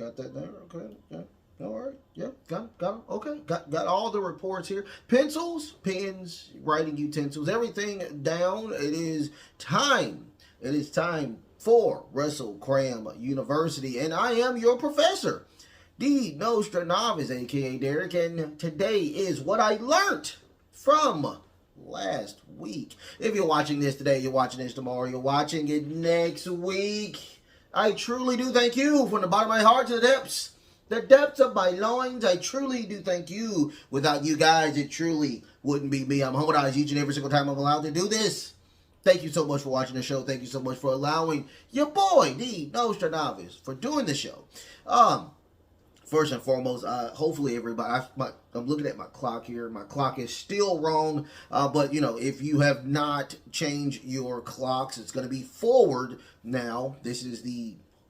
got that there. Okay, yeah. All right, yeah, got them. Okay, got all the reports here. Pencils, pens, writing utensils, everything down. It is time. It is time for Russell Cram University, and I am your professor, the Nostra Novice, aka Derek, and today is what I learned from last week. If you're watching this today, you're watching this tomorrow, you're watching it next week, I truly do thank you from the bottom of my heart to the depths of my loins. I truly do thank you. Without you guys, it truly wouldn't be me. I'm humbled each and every single time I'm allowed to do this. Thank you so much for watching the show. Thank you so much for allowing your boy, the Nostra Novice, for doing the show. First and foremost, hopefully everybody, I'm looking at my clock here. My clock is still wrong, but you know, if you have not changed your clocks, it's going to be forward now. This is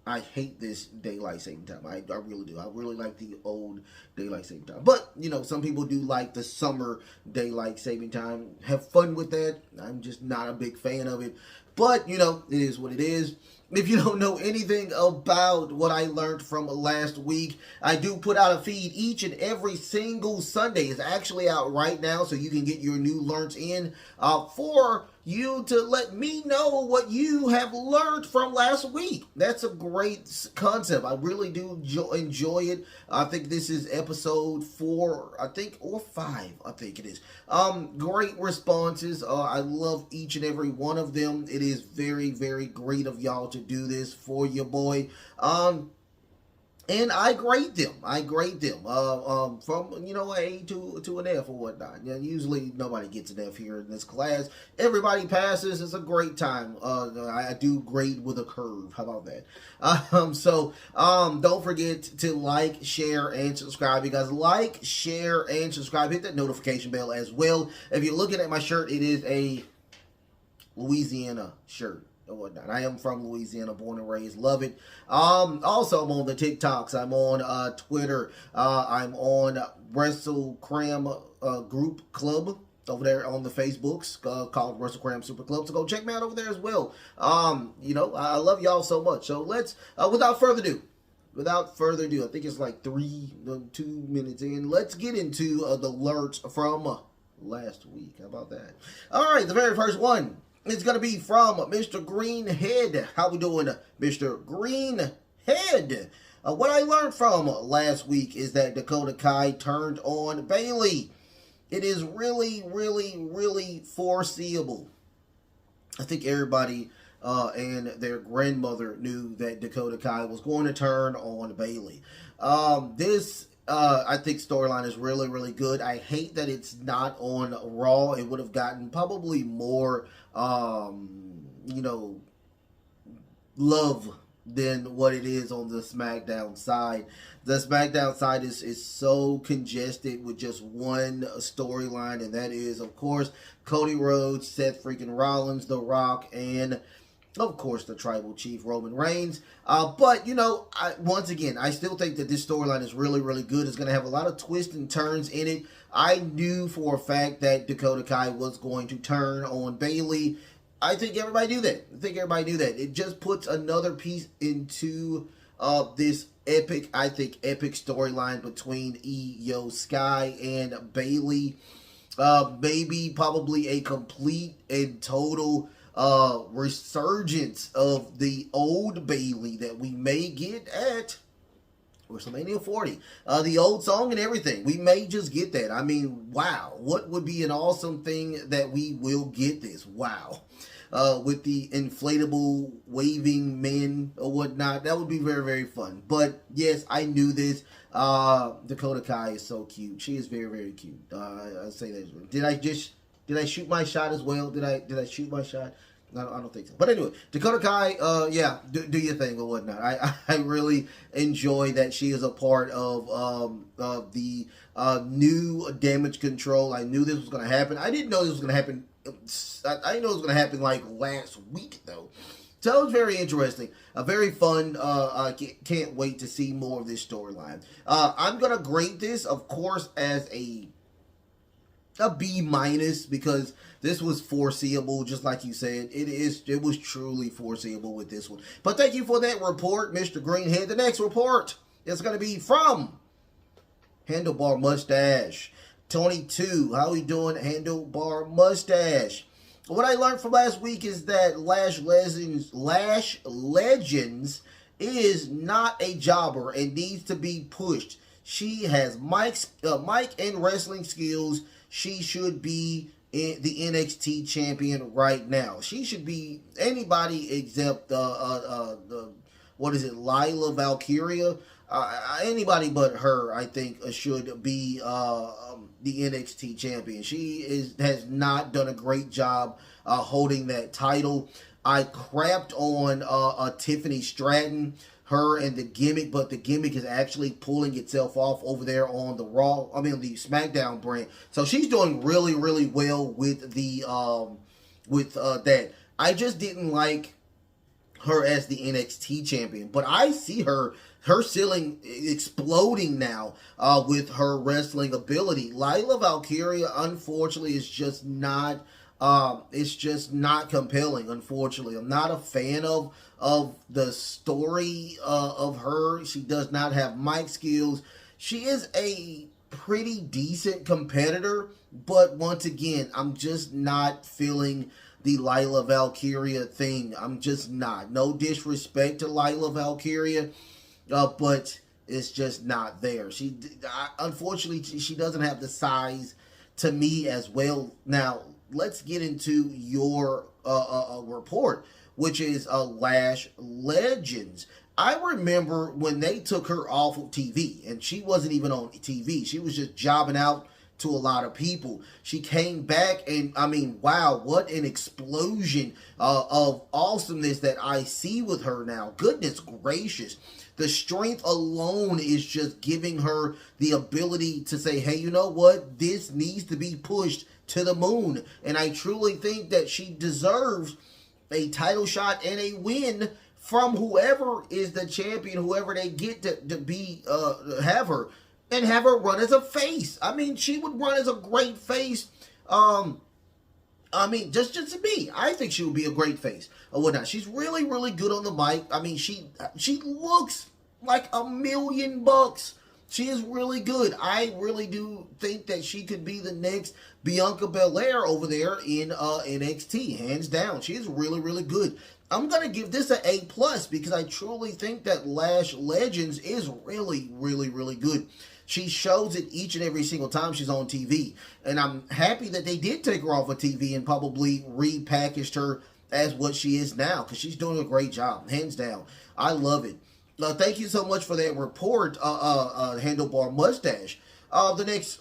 I hate this daylight saving time. I really do. I really like the old daylight saving time. But, you know, some people do like the summer daylight saving time. Have fun with that. I'm just not a big fan of it. But, you know, it is what it is. If you don't know anything about what I learned from last week, I do put out a feed each and every single Sunday. It's actually out right now, so you can get your new learns in for you to let me know what you have learned from last week. That's a great concept. I really do enjoy it. I think this is episode 4, or 5, I think it is. Great responses. I love each and every one of them. It is very, very great of y'all to do this for your boy. And I grade them. From, you know, A to an F or whatnot. You know, usually nobody gets an F here in this class. Everybody passes. It's a great time. I do grade with a curve. How about that? Don't forget to like, share, and subscribe. You guys like, share, and subscribe. Hit that notification bell as well. If you're looking at my shirt, it is a Louisiana shirt. Whatnot. I am from Louisiana, born and raised, love it. Also, I'm on the TikToks, I'm on Twitter, I'm on Russell Cram Group Club over there on the Facebooks, called Russell Cram Super Club, so go check me out over there as well. You know, I love y'all so much, so let's, without further ado, I think it's like 2 minutes in, let's get into the alerts from last week. How about that? All right, the very first one. It's going to be from Mr. Greenhead. How we doing, Mr. Greenhead? What I learned from last week is that Dakota Kai turned on Bailey. It is really, really, really foreseeable. I think everybody and their grandmother knew that Dakota Kai was going to turn on Bailey. I think storyline is really, really good. I hate that it's not on Raw. It would have gotten probably more, you know, love than what it is on the SmackDown side. The SmackDown side is so congested with just one storyline, and that is, of course, Cody Rhodes, Seth freaking Rollins, The Rock, and of course, the Tribal Chief, Roman Reigns. But, you know, once again, I still think that this storyline is really, really good. It's going to have a lot of twists and turns in it. I knew for a fact that Dakota Kai was going to turn on Bailey. I think everybody knew that. It just puts another piece into this epic storyline between Io Sky and Bailey. Maybe probably a complete and total resurgence of the old Bailey that we may get at WrestleMania 40. The old song and everything. We may just get that. I mean, wow. What would be an awesome thing that we will get this? Wow. With the inflatable waving men or whatnot. That would be very, very fun. But yes, I knew this. Dakota Kai is so cute. She is very, very cute. I say that. Did I shoot my shot as well? Did I shoot my shot? I don't think so. But anyway, Dakota Kai, yeah, do your thing or whatnot. I really enjoy that she is a part of the new Damage Control. I knew this was going to happen. I didn't know this was going to happen. I didn't know it was going to happen like last week, though. So it was very interesting. Very fun. I can't wait to see more of this storyline. I'm going to grade this, of course, as a B- because this was foreseeable, just like you said. It was truly foreseeable with this one. But thank you for that report, Mr. Greenhead. The next report It's going to be from Handlebar Mustache 22. How we doing, Handlebar Mustache? What I learned from last week is that Lash Legends is not a jobber and needs to be pushed. She has mic and wrestling skills. She should be the NXT champion right now. She should be anybody except what is it, Lila Valkyria. Anybody but her, I think, should be the NXT champion. She has not done a great job holding that title. I crapped on Tiffany Stratton, her and the gimmick, but the gimmick is actually pulling itself off over there on the the SmackDown brand. So she's doing really, really well with the that. I just didn't like her as the NXT champion, but I see her ceiling exploding now with her wrestling ability. Lila Valkyria, unfortunately, is just not it's just not compelling. Unfortunately, I'm not a fan of the story of her. She does not have mic skills. She is a pretty decent competitor, but once again, I'm just not feeling the Lila Valkyria thing. I'm just not. No disrespect to Lila Valkyria, but it's just not there. Unfortunately, she doesn't have the size to me as well. Now, let's get into your report, which is Lash Legends. I remember when they took her off of TV, and she wasn't even on TV. She was just jobbing out to a lot of people. She came back, and I mean, wow, what an explosion of awesomeness that I see with her now. Goodness gracious. The strength alone is just giving her the ability to say, hey, you know what? This needs to be pushed to the moon. And I truly think that she deserves a title shot and a win from whoever is the champion, whoever they get to be, have her, and have her run as a face. I mean, she would run as a great face. Just to me, I think she would be a great face or whatnot. She's really, really good on the mic. I mean, she looks like $1,000,000. She is really good. I really do think that she could be the next Bianca Belair over there in NXT, hands down. She is really, really good. I'm going to give this an A+ because I truly think that Lash Legends is really, really, really good. She shows it each and every single time she's on TV. And I'm happy that they did take her off of TV and probably repackaged her as what she is now, because she's doing a great job, hands down. I love it. Thank you so much for that report, Handlebar Mustache. The next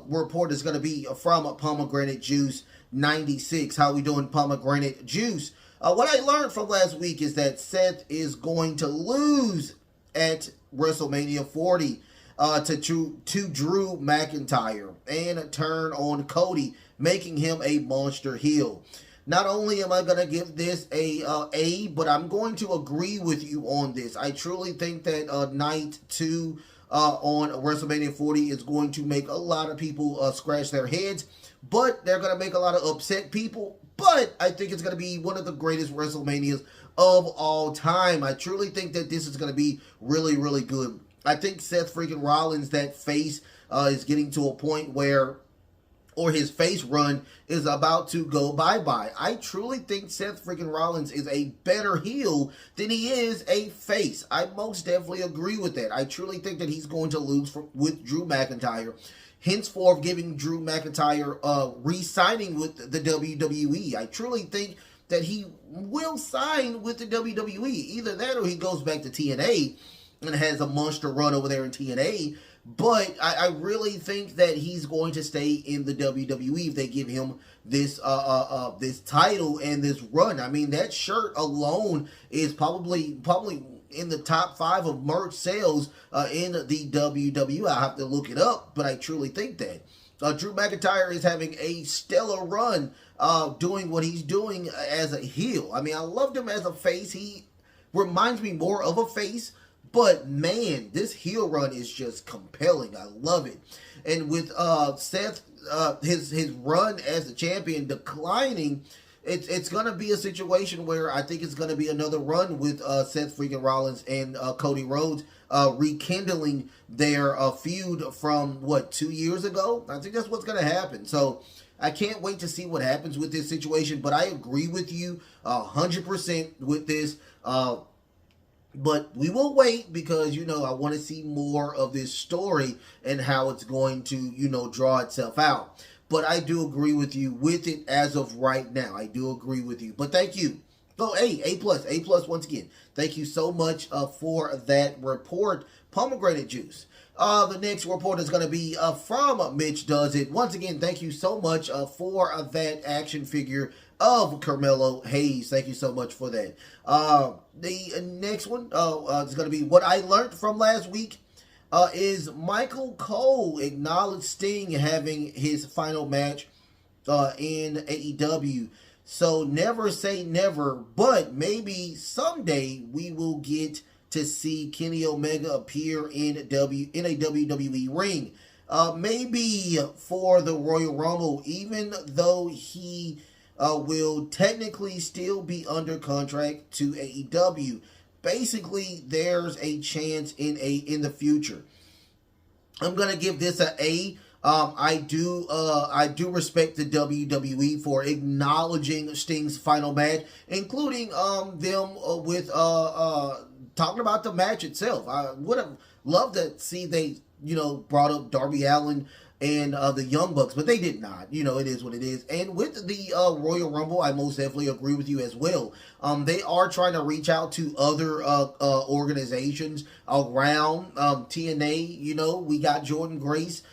report is going to be from Pomegranate Juice 96. How we doing, Pomegranate Juice? What I learned from last week is that Seth is going to lose at WrestleMania 40 to Drew McIntyre and turn on Cody, making him a monster heel. Not only am I going to give this a, but I'm going to agree with you on this. I truly think that night 2 on WrestleMania 40 is going to make a lot of people scratch their heads, but they're going to make a lot of upset people. But I think it's going to be one of the greatest WrestleManias of all time. I truly think that this is going to be really, really good. I think Seth freaking Rollins, that face, is getting to a point where, or his face run is about to go bye-bye. I truly think Seth freaking Rollins is a better heel than he is a face. I most definitely agree with that. I truly think that he's going to lose with Drew McIntyre, henceforth giving Drew McIntyre re-signing with the WWE. I truly think that he will sign with the WWE. Either that or he goes back to TNA and has a monster run over there in TNA. But I really think that he's going to stay in the WWE if they give him this this title and this run. I mean, that shirt alone is probably in the top 5 of merch sales in the WWE. I'll have to look it up, but I truly think that. Drew McIntyre is having a stellar run doing what he's doing as a heel. I mean, I loved him as a face. He reminds me more of a face. But man, this heel run is just compelling. I love it. And with Seth, his run as the champion declining, it's gonna be a situation where I think it's gonna be another run with Seth freaking Rollins and Cody Rhodes rekindling their feud from what 2 years ago. I think that's what's gonna happen. So I can't wait to see what happens with this situation. But I agree with you 100% with this. But we will wait because, I want to see more of this story and how it's going to, draw itself out. But I do agree with you with it as of right now. I do agree with you. But thank you. Oh, hey, A plus once again. Thank you so much for that report. Pomegranate juice. The next report is going to be from Mitch Does It. Once again, thank you so much for that action figure of Carmelo Hayes. Thank you so much for that. The next one is going to be what I learned from last week is Michael Cole acknowledged Sting having his final match in AEW. So never say never, but maybe someday we will get to see Kenny Omega appear in a WWE ring. Maybe for the Royal Rumble, even though he will technically still be under contract to AEW. Basically, there's a chance in the future. I'm gonna give this an A. I do respect the WWE for acknowledging Sting's final match, including them with talking about the match itself. I would have loved to see they brought up Darby Allin and the Young Bucks, but they did not. It is what it is. And with the Royal Rumble, I most definitely agree with you as well. They are trying to reach out to other organizations around TNA. We got Jordan Grace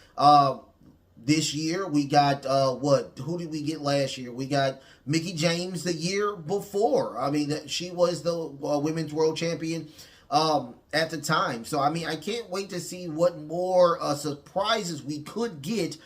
this year. We got who did we get last year? We got Mickie James the year before. I mean, she was the women's world champion at the time. So, I mean, I can't wait to see what more surprises we could get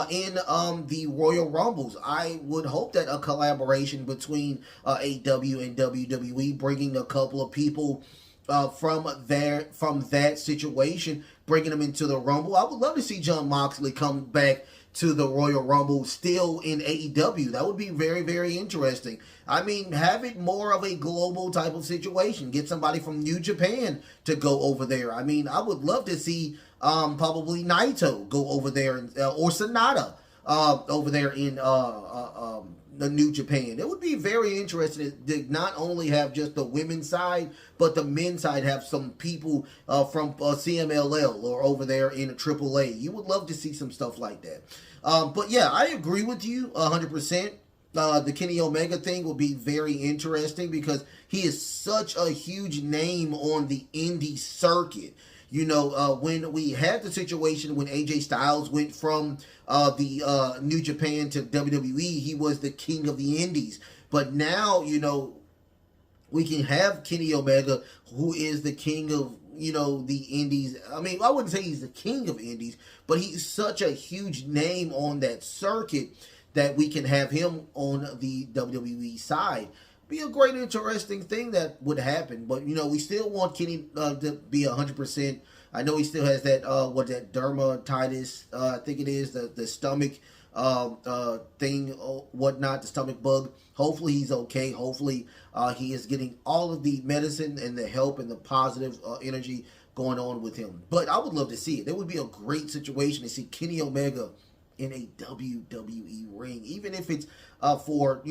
in the Royal Rumbles. I would hope that a collaboration between AEW and WWE, bringing a couple of people from that situation, bringing them into the Rumble. I would love to see Jon Moxley come back to the Royal Rumble still in AEW. That would be very, very interesting. I mean, have it more of a global type of situation. Get somebody from New Japan to go over there. I mean, I would love to see probably Naito go over there, or Sonata over there in the New Japan. It would be very interesting to not only have just the women's side, but the men's side have some people from CMLL or over there in AAA. You would love to see some stuff like that. But yeah, I agree with you 100%. The Kenny Omega thing will be very interesting because he is such a huge name on the indie circuit. When we had the situation when AJ Styles went from the New Japan to WWE, he was the king of the indies. But now, we can have Kenny Omega, who is the king of, the indies. I mean, I wouldn't say he's the king of indies, but he's such a huge name on that circuit that we can have him on the WWE side. Be a great, interesting thing that would happen. But, we still want Kenny to be 100%. I know he still has that, that dermatitis, I think it is, the stomach thing, whatnot, the stomach bug. Hopefully he's okay. Hopefully he is getting all of the medicine and the help and the positive energy going on with him. But I would love to see it. It would be a great situation to see Kenny Omega in a WWE ring, even if it's for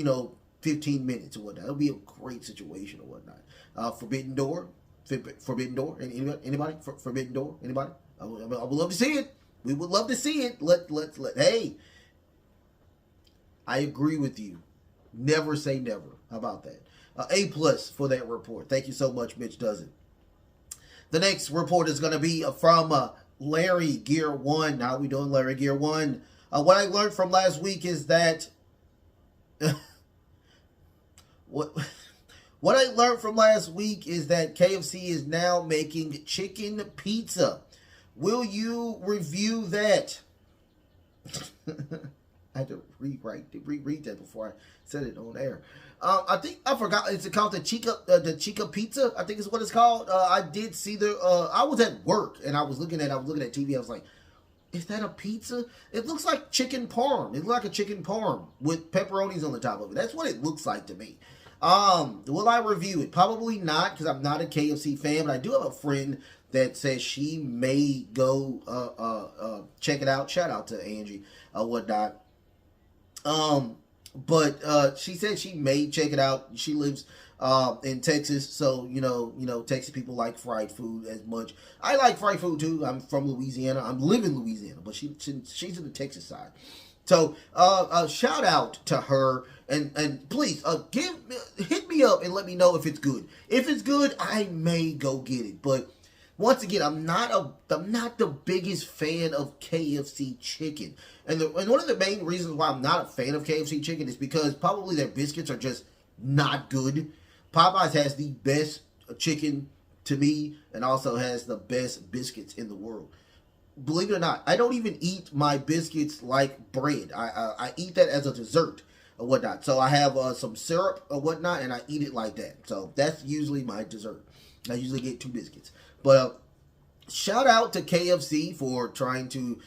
15 minutes or whatnot. It'll be a great situation or whatnot. Forbidden Door. Anybody? Forbidden Door. Anybody? I would love to see it. We would love to see it. Hey, I agree with you. Never say never. How about that? A plus for that report. Thank you so much, Mitch Does It. The next report is going to be from Larry Gear 1. How we doing, Larry Gear 1? What I learned from last week is that what I learned from last week is that KFC is now making chicken pizza. Will you review that? I had to reread that before I said it on air. I forgot. It's called the Chica Pizza. I think is what it's called. I did see I was at work and I was looking at TV. I was like, Is that a pizza? It looks like chicken parm. It looks like a chicken parm with pepperonis on the top of it. That's what it looks like to me. Will I review it? Probably not, because I'm not a KFC fan, but I do have a friend that says she may go check it out. Shout out to Angie, whatnot. But she said she may check it out. She lives in Texas, so Texas people like fried food as much. I like fried food too. I'm from Louisiana. I'm living in Louisiana, but she's in the Texas side. So shout out to her, and please hit me up and let me know if it's good. If it's good, I may go get it. But once again, I'm not the biggest fan of KFC chicken, and one of the main reasons why I'm not a fan of KFC chicken is because probably their biscuits are just not good. Popeyes has the best chicken to me, and also has the best biscuits in the world. Believe it or not, I don't even eat my biscuits like bread. I eat that as a dessert or whatnot. So I have some syrup or whatnot, and I eat it like that. So that's usually my dessert. I usually get 2 biscuits. But shout out to KFC for trying to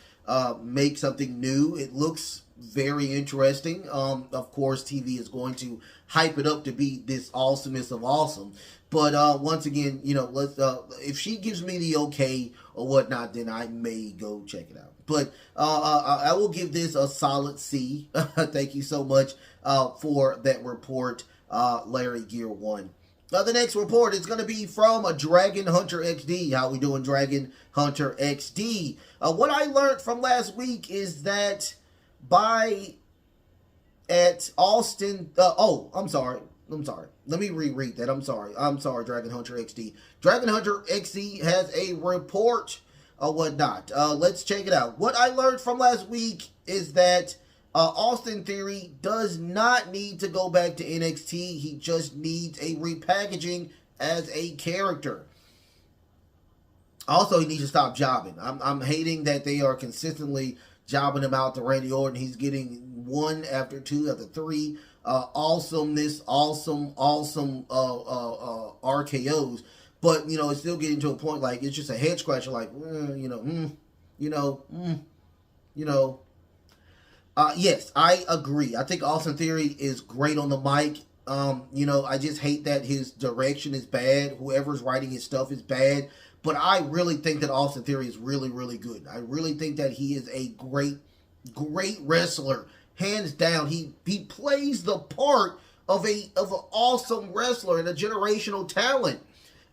make something new. It looks very interesting. Of course, TV is going to hype it up to be this awesomest of awesome. But once again, let's if she gives me the okay or whatnot, then I may go check it out. But I will give this a solid C. Thank you so much for that report, Larry Gear 1. The next report is going to be from a Dragon Hunter XD. How we doing, Dragon Hunter XD? What I learned from last week is that at Austin... I'm sorry. Let me reread that. I'm sorry, Dragon Hunter XD. Dragon Hunter XD has a report or whatnot. Let's check it out. What I learned from last week is that Austin Theory does not need to go back to NXT. He just needs a repackaging as a character. Also, he needs to stop jobbing. I'm hating that they are consistently jobbing him out to Randy Orton. He's getting 1 after 2 after 3 awesomeness, awesome RKOs. But it's still getting to a point like it's just a head scratcher. Like yes, I agree. I think Austin Theory is great on the mic. I just hate that his direction is bad. Whoever's writing his stuff is bad. But I really think that Austin Theory is really, really good. I really think that he is a great wrestler. Hands down, he plays the part of an awesome wrestler and a generational talent.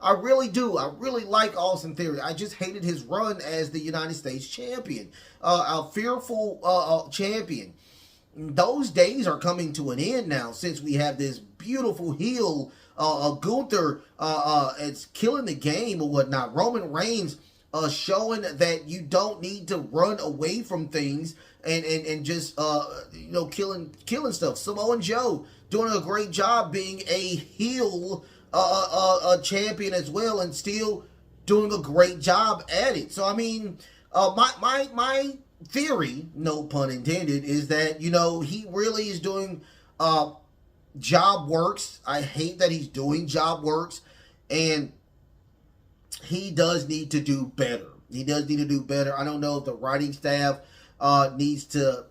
I really do. I really like Austin Theory. I just hated his run as the United States champion, a fearful champion. Those days are coming to an end now, since we have this beautiful heel, Gunther, it's killing the game or whatnot. Roman Reigns showing that you don't need to run away from things and just killing stuff. Samoa Joe doing a great job being a heel a champion as well, and still doing a great job at it. So I mean, my theory, no pun intended, is that he really is doing job works. I hate that he's doing job works, and he does need to do better. He does need to do better. I don't know if the writing staff needs to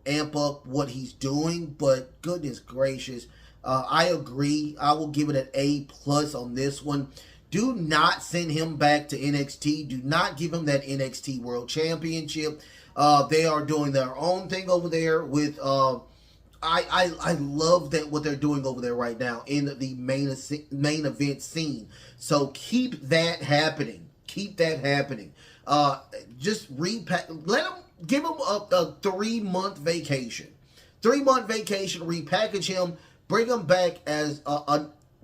amp up what he's doing, but goodness gracious, I agree. I will give it an A+ on this one. Do not send him back to NXT. Do not give him that NXT World Championship. They are doing their own thing over there with I love that what they're doing over there right now in the main event scene. So keep that happening. Keep that happening. Just give him a 3-month vacation. 3-month vacation, repackage him, bring him back as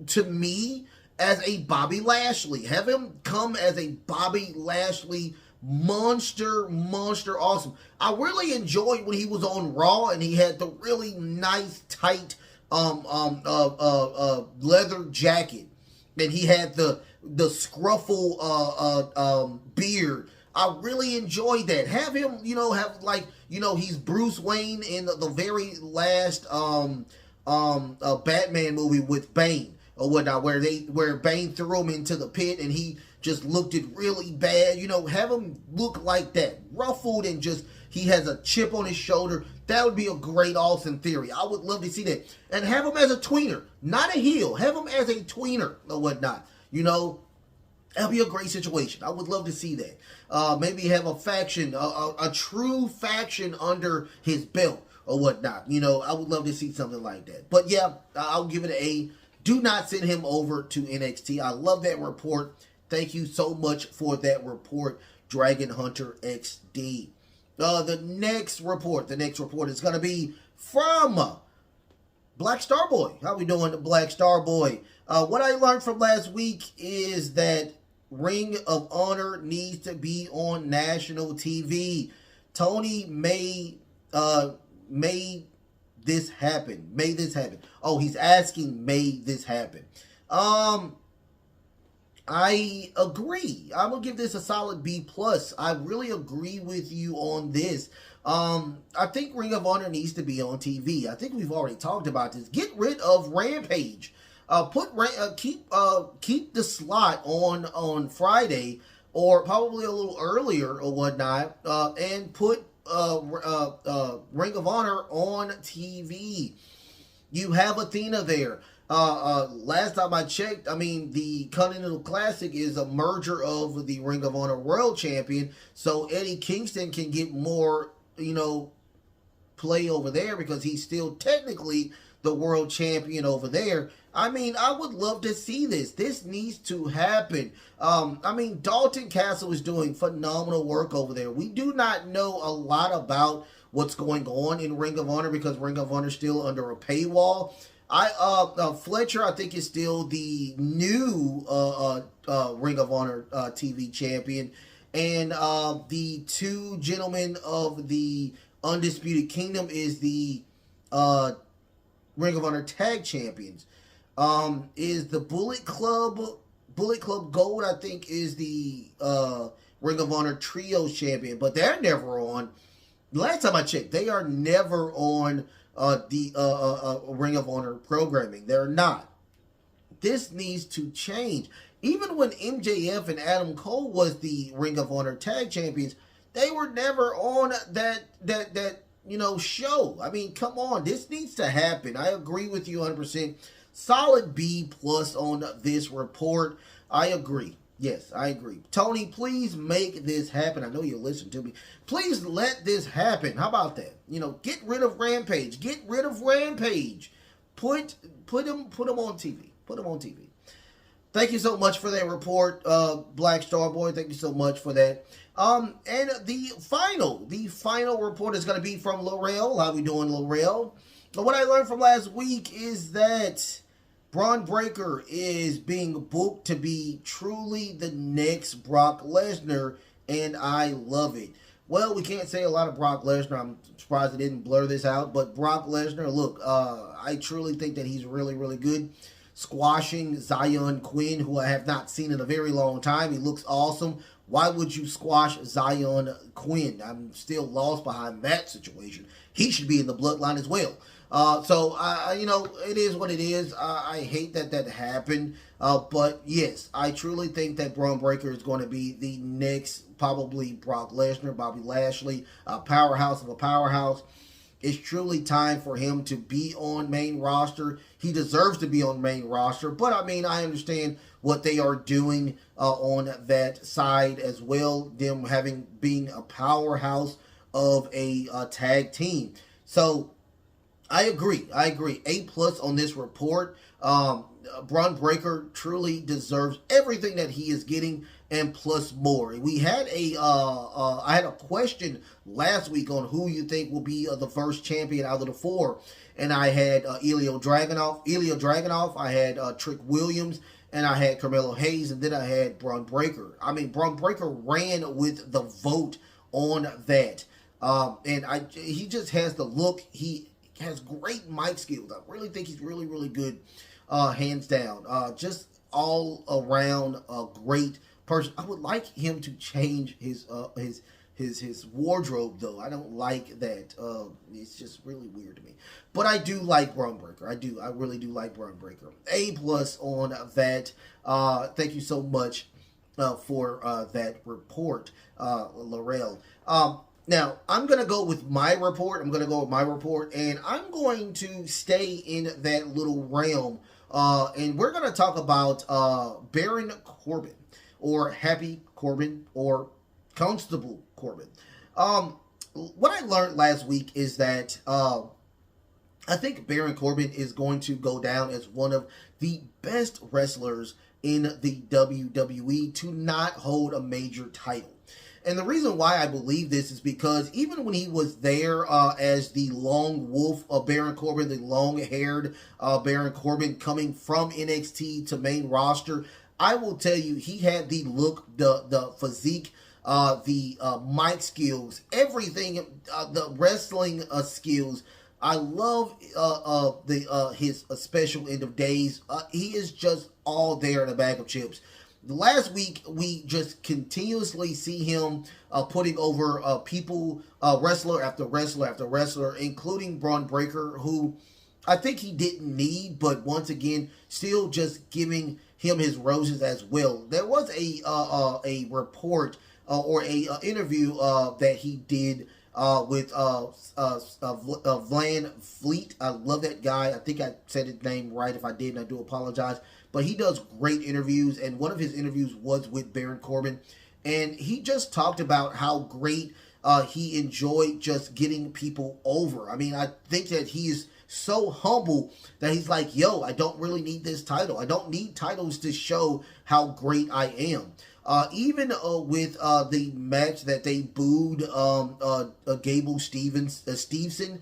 to me as a Bobby Lashley. Have him come as a Bobby Lashley monster awesome. I really enjoyed when he was on Raw and he had the really nice tight leather jacket, and he had the scruffle beard. I really enjoyed that. Have him he's Bruce Wayne in the very last Batman movie with Bane or whatnot, where Bane threw him into the pit and he just looked it really bad. You know, have him look like that, ruffled and just he has a chip on his shoulder. That would be a great Austin Theory. I would love to see that. And have him as a tweener, not a heel. Have him as a tweener or whatnot. You know, that'd be a great situation. I would love to see that. Maybe have a faction, a true faction under his belt or whatnot. You know, I would love to see something like that. But yeah, I'll give it an A. Do not send him over to NXT. I love that report. Thank you so much for that report, Dragon Hunter XD. The next report is going to be from Black Star Boy. How we doing, Black Star Boy? What I learned from last week is that Ring of Honor needs to be on national TV. Tony made this happen. Made this happen. Oh, he's asking, made this happen. I agree. I'm gonna give this a solid B+. I really agree with you on this. I think Ring of Honor needs to be on TV. I think we've already talked about this. Get rid of Rampage. Keep the slot on Friday, or probably a little earlier or whatnot, and put Ring of Honor on TV. You have Athena there. Last time I checked, I mean, the Continental Classic is a merger of the Ring of Honor World Champion, so Eddie Kingston can get more, play over there because he's still technically the world champion over there. I mean, I would love to see this. This needs to happen. Dalton Castle is doing phenomenal work over there. We do not know a lot about what's going on in Ring of Honor because Ring of Honor is still under a paywall. Fletcher, I think, is still the new Ring of Honor TV champion, and the two gentlemen of the Undisputed Kingdom is the Ring of Honor Tag Champions. Is the Bullet Club Gold, I think, is the Ring of Honor Trios champion, but they're never on. Last time I checked, they are never on the Ring of Honor programming. They're not. This needs to change. Even when MJF and Adam Cole was the Ring of Honor Tag Champions, they were never on that show. I mean, come on. This needs to happen. I agree with you 100%. Solid B+ on this report. I agree. Yes, I agree. Tony, please make this happen. I know you'll listen to me. Please let this happen. How about that? Get rid of Rampage. Get rid of Rampage. Put him on TV. Put him on TV. Thank you so much for that report, Black Star Boy. Thank you so much for that. And the final report is going to be from Laurel. How we doing, Laurel? What I learned from last week is that Braun Breaker is being booked to be truly the next Brock Lesnar, and I love it. Well, we can't say a lot of Brock Lesnar. I'm surprised I didn't blur this out, but Brock Lesnar, look, I truly think that he's really, really good. Squashing Zion Quinn, who I have not seen in a very long time. He looks awesome. Why would you squash Zion Quinn? I'm still lost behind that situation. He should be in the bloodline as well. It is what it is. I hate that happened. But yes, I truly think that Braun Breaker is going to be the next, probably Brock Lesnar, Bobby Lashley, a powerhouse of a powerhouse. It's truly time for him to be on main roster. He deserves to be on main roster. But, I understand what they are doing on that side as well. Them being a powerhouse of a tag team. So, I agree. A+ on this report. Braun Breaker truly deserves everything that he is getting and plus more. We had I had a question last week on who you think will be the first champion out of the four, and I had Ilya Dragunov. I had Trick Williams, and I had Carmelo Hayes, and then I had Braun Breaker. Braun Breaker ran with the vote on that, he just has the look. He has great mic skills. I really think he's really, really good, hands down. Just all around a great person. I would like him to change his wardrobe, though. I don't like that. It's just really weird to me. But I do like Braun Breaker. I really do like Braun Breaker. A+ on that. Thank you so much for that report, Laurel. Now, I'm going to go with my report. And I'm going to stay in that little realm. And we're going to talk about Baron Corbin, or Happy Corbin, or Constable Corbin. What I learned last week is that I think Baron Corbin is going to go down as one of the best wrestlers in the WWE to not hold a major title. And the reason why I believe this is because even when he was there as the Lone Wolf of Baron Corbin, the long-haired Baron Corbin coming from NXT to main roster, I will tell you, he had the look, the physique, the mic skills, everything, the wrestling skills. I love his special end of days. He is just all there in a bag of chips. Last week, we just continuously see him putting over people, wrestler after wrestler after wrestler, including Braun Breaker, who I think he didn't need, but once again, still just giving him his roses as well. There was a report or a interview that he did with Van Fleet. I love that guy. I think I said his name right. If I didn't, I do apologize. But he does great interviews, and one of his interviews was with Baron Corbin. And he just talked about how great he enjoyed just getting people over. I mean, I think that he is so humble that he's like, yo, I don't really need this title. I don't need titles to show how great I am. Even with the match that they booed Gable Steveson,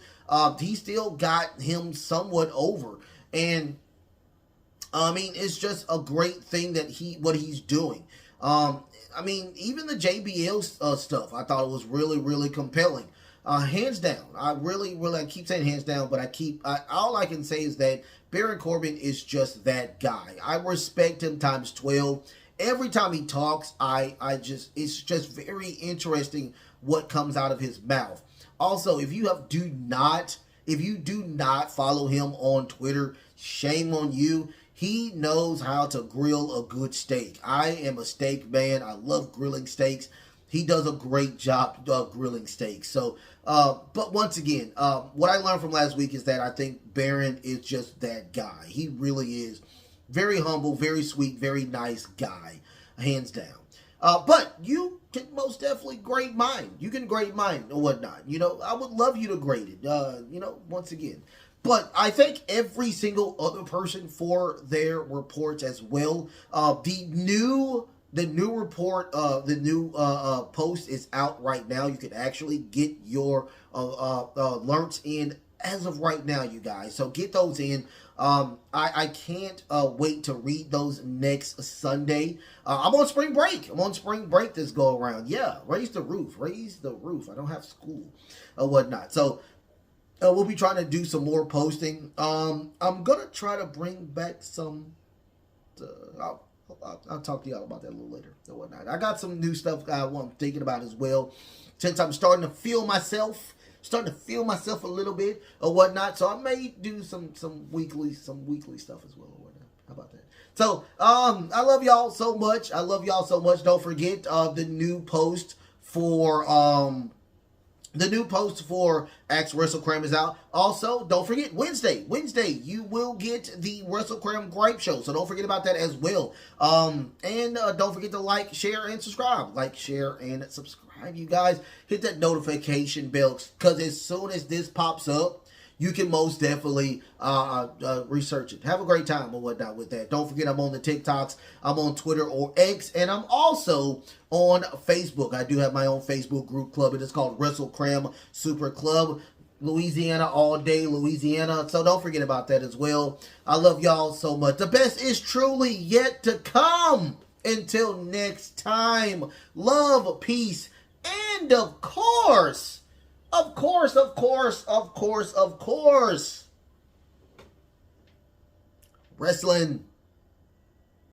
he still got him somewhat over. And I mean, it's just a great thing that what he's doing. I mean, even the JBL stuff, I thought it was really, really compelling. Hands down, I keep saying hands down, but all I can say is that Baron Corbin is just that guy. I respect him times 12. Every time he talks, it's just very interesting what comes out of his mouth. Also, if you do not follow him on Twitter, shame on you. He knows how to grill a good steak. I am a steak man. I love grilling steaks. He does a great job grilling steaks. So, but once again, what I learned from last week is that I think Baron is just that guy. He really is. Very humble, very sweet, very nice guy. Hands down. But you can most definitely grade mine. You can grade mine or whatnot. You know, I would love you to grade it. Once again. But I thank every single other person for their reports as well. The new report, the new post is out right now. You can actually get your alerts in as of right now, you guys. So get those in. I can't wait to read those next Sunday. I'm on spring break. This go around. Yeah, raise the roof. I don't have school or whatnot. So we'll be trying to do some more posting. I'm gonna try to bring back some. I'll talk to y'all about that a little later or whatnot. I got some new stuff I'm thinking about as well. Since I'm starting to feel myself a little bit or whatnot, so I may do some weekly stuff as well or whatnot. How about that? So I love y'all so much. Don't forget the new post for Axe WrestleCram is out. Also, don't forget Wednesday you will get the WrestleCram Gripe Show. So don't forget about that as well. And don't forget to like, share, and subscribe. You guys. Hit that notification bell, because as soon as this pops up, you can most definitely research it. Have a great time or whatnot with that. Don't forget, I'm on the TikToks, I'm on Twitter or X, and I'm also on Facebook. I do have my own Facebook group club. It is called WrestleCram Super Club. Louisiana all day, Louisiana. So don't forget about that as well. I love y'all so much. The best is truly yet to come. Until next time, love, peace, and of course, wrestling.